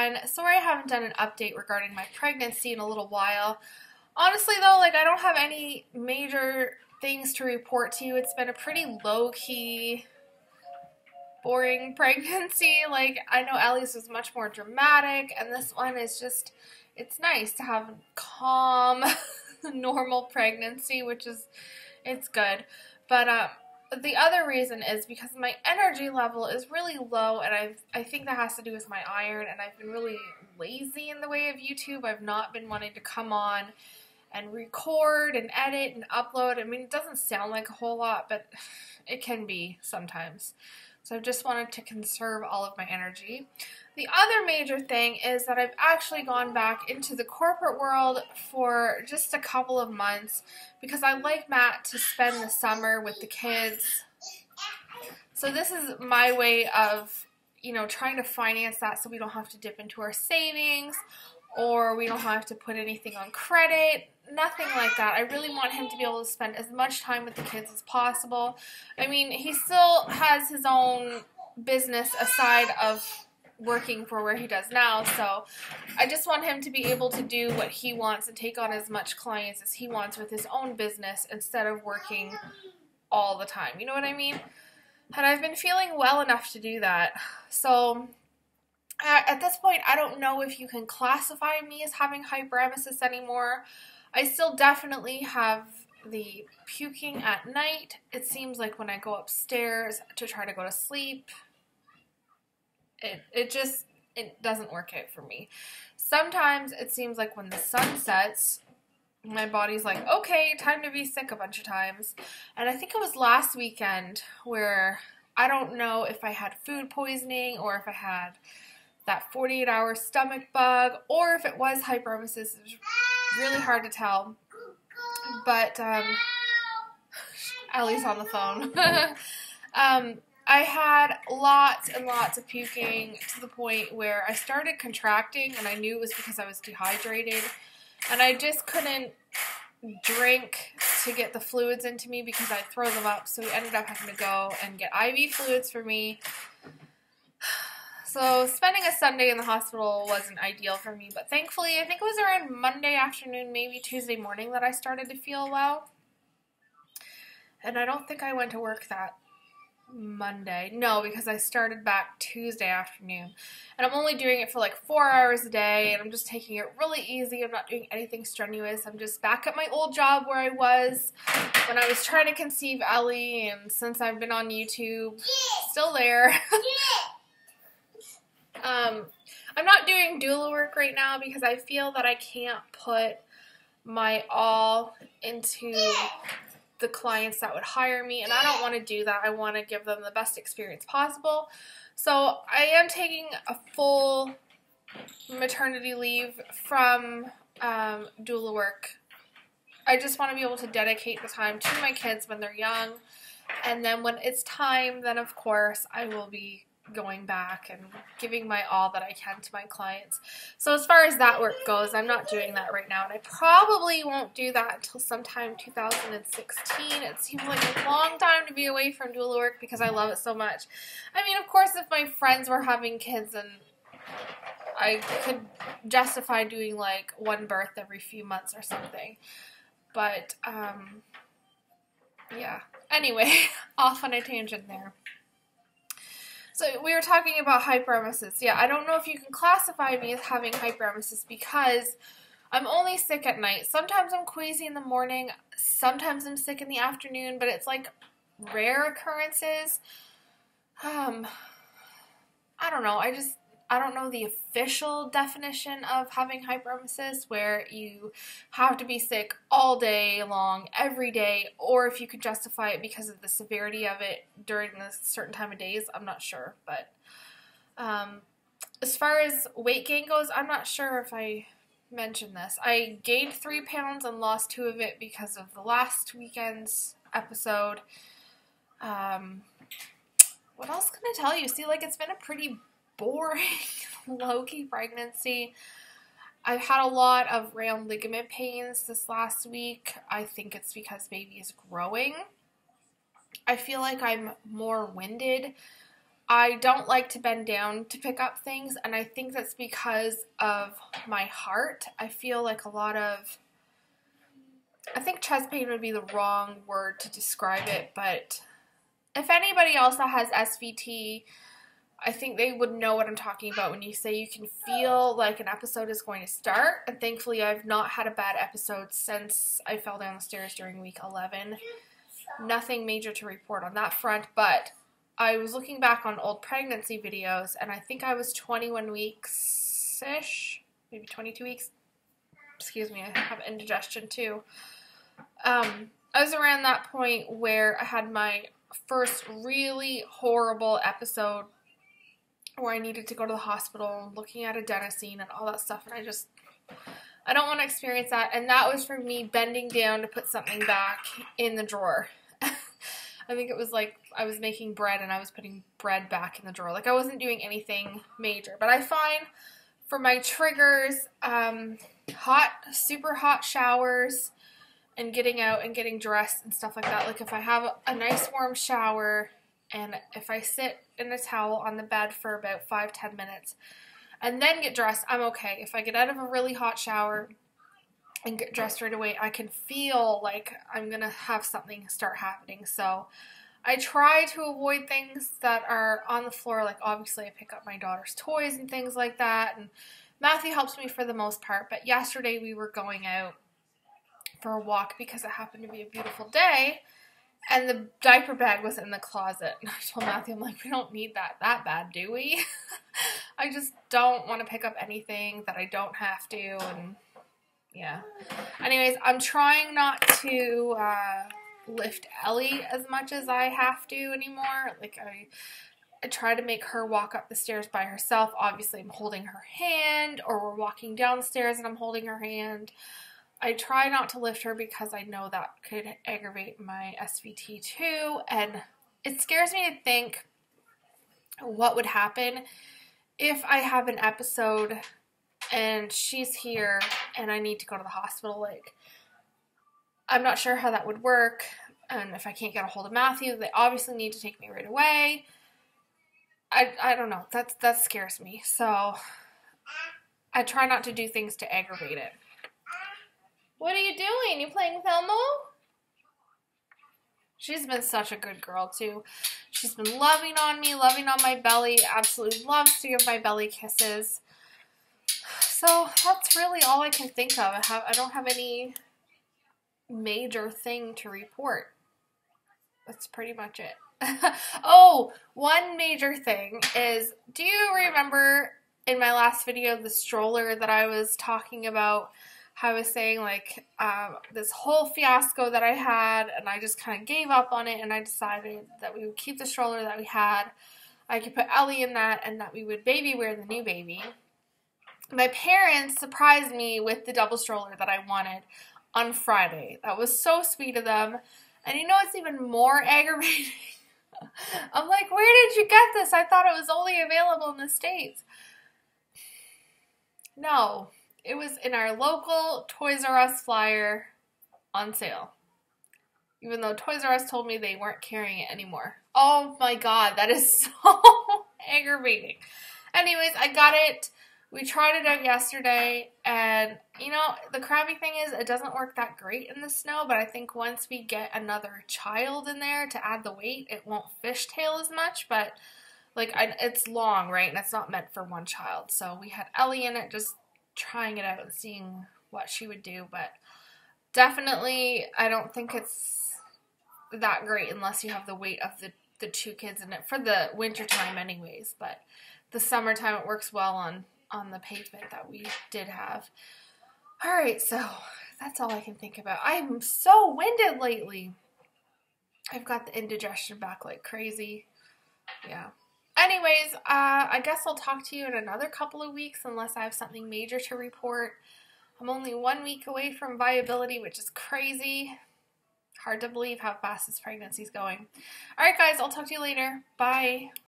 again. Sorry I haven't done an update regarding my pregnancy in a little while. Honestly though, like I don't have any major things to report to you. It's been a pretty low-key, boring pregnancy. Like I know Ellie's was much more dramatic, and this one is just, it's nice to have a calm, normal pregnancy, which is, it's good. But the other reason is because my energy level is really low, and I think that has to do with my iron, and I've been really lazy in the way of YouTube. I've not been wanting to come on and record and edit and upload. I mean, it doesn't sound like a whole lot, but it can be sometimes. So I've just wanted to conserve all of my energy. The other major thing is that I've actually gone back into the corporate world for just a couple of months because I like Matt to spend the summer with the kids. So this is my way of, you know, trying to finance that so we don't have to dip into our savings or we don't have to put anything on credit. Nothing like that. I really want him to be able to spend as much time with the kids as possible. I mean, he still has his own business aside of working for where he does now, so I just want him to be able to do what he wants and take on as much clients as he wants with his own business instead of working all the time. You know what I mean? And I've been feeling well enough to do that. So at this point, I don't know if you can classify me as having hyperemesis anymore. I still definitely have the puking at night. It seems like when I go upstairs to try to go to sleep, it doesn't work out for me. Sometimes it seems like when the sun sets, my body's like, okay, time to be sick a bunch of times. And I think it was last weekend where I don't know if I had food poisoning or if I had that 48-hour stomach bug or if it was hyperemesis. It was really hard to tell. But Ellie's on the phone. I had lots and lots of puking to the point where I started contracting, and I knew it was because I was dehydrated, and I just couldn't drink to get the fluids into me because I'd throw them up, so we ended up having to go and get IV fluids for me. So spending a Sunday in the hospital wasn't ideal for me, but thankfully I think it was around Monday afternoon, maybe Tuesday morning, that I started to feel well, and I don't think I went to work that Monday. No, because I started back Tuesday afternoon. And I'm only doing it for like 4 hours a day, and I'm just taking it really easy. I'm not doing anything strenuous. I'm just back at my old job where I was when I was trying to conceive Ellie, and since I've been on YouTube, still there. I'm not doing doula work right now because I feel that I can't put my all into the clients that would hire me, and I don't want to do that. I want to give them the best experience possible. So I am taking a full maternity leave from doula work. I just want to be able to dedicate the time to my kids when they're young, and then when it's time, then of course I will be going back and giving my all that I can to my clients. So as far as that work goes, I'm not doing that right now, and I probably won't do that until sometime 2016. It seems like a long time to be away from doula work because I love it so much. I mean, of course, if my friends were having kids and I could justify doing like one birth every few months or something, but yeah. Anyway, off on a tangent there. So we were talking about hyperemesis. Yeah, I don't know if you can classify me as having hyperemesis because I'm only sick at night. Sometimes I'm queasy in the morning. Sometimes I'm sick in the afternoon, but it's like rare occurrences. I don't know. I don't know the official definition of having hyperemesis, where you have to be sick all day long, every day, or if you could justify it because of the severity of it during a certain time of days. I'm not sure, but as far as weight gain goes, I'm not sure if I mentioned this. I gained 3 pounds and lost 2 of it because of the last weekend's episode. What else can I tell you? See, like, it's been a pretty boring, low-key pregnancy. I've had a lot of round ligament pains this last week. I think it's because baby is growing. I feel like I'm more winded I don't like to bend down to pick up things, and I think that's because of my heart. I feel like I think chest pain would be the wrong word to describe it, but if anybody else that has SVT, I think they would know what I'm talking about when you say you can feel like an episode is going to start. And thankfully, I've not had a bad episode since I fell down the stairs during week 11. Nothing major to report on that front, but I was looking back on old pregnancy videos, and I think I was 21 weeks-ish, maybe 22 weeks. Excuse me, I have indigestion too. I was around that point where I had my first really horrible episode where I needed to go to the hospital, looking at adenosine and all that stuff, and I don't want to experience that. And that was for me bending down to put something back in the drawer. I think it was like I was making bread and I was putting bread back in the drawer. Like I wasn't doing anything major. But I find for my triggers, super hot showers and getting out and getting dressed and stuff like that. Like if I have a nice warm shower and if I sit in a towel on the bed for about 5-10 minutes and then get dressed, I'm okay. If I get out of a really hot shower and get dressed right away, I can feel like I'm going to have something start happening. So I try to avoid things that are on the floor. Like obviously I pick up my daughter's toys and things like that. And Matthew helps me for the most part. But yesterday we were going out for a walk because it happened to be a beautiful day. And the diaper bag was in the closet. And I told Matthew, I'm like, we don't need that bad, do we? I just don't want to pick up anything that I don't have to. And yeah. Anyways, I'm trying not to lift Ellie as much as I have to anymore. Like I try to make her walk up the stairs by herself. Obviously, I'm holding her hand, or we're walking downstairs and I'm holding her hand. I try not to lift her because I know that could aggravate my SVT too, and it scares me to think what would happen if I have an episode and she's here and I need to go to the hospital. Like, I'm not sure how that would work, and if I can't get a hold of Matthew, they obviously need to take me right away. I don't know. That scares me, so I try not to do things to aggravate it. What are you doing? You playing Thelmo? She's been such a good girl, too. She's been loving on me, loving on my belly. Absolutely loves to give my belly kisses. So that's really all I can think of. I don't have any major thing to report. That's pretty much it. Oh, one major thing is, do you remember in my last video the stroller that I was talking about? How I was saying, like, this whole fiasco that I had, and I just kind of gave up on it, and I decided that we would keep the stroller that we had. I could put Ellie in that, and that we would baby wear the new baby. My parents surprised me with the double stroller that I wanted on Friday. That was so sweet of them. And you know what's even more aggravating? I'm like, where did you get this? I thought it was only available in the States. No. It was in our local Toys R Us flyer on sale. Even though Toys R Us told me they weren't carrying it anymore. Oh my god, that is so aggravating. Anyways, I got it. We tried it out yesterday, and you know, the crappy thing is it doesn't work that great in the snow, but I think once we get another child in there to add the weight, it won't fishtail as much, but like it's long, right? And it's not meant for one child. So we had Ellie in it, just trying it out and seeing what she would do, but definitely I don't think it's that great unless you have the weight of the two kids in it for the winter time anyways, but the summertime it works well on the pavement that we did have. Alright, so that's all I can think about. I'm so winded lately. I've got the indigestion back like crazy. Yeah. Anyways, I guess I'll talk to you in another couple of weeks unless I have something major to report. I'm only 1 week away from viability, which is crazy. Hard to believe how fast this pregnancy is going. Alright guys, I'll talk to you later. Bye.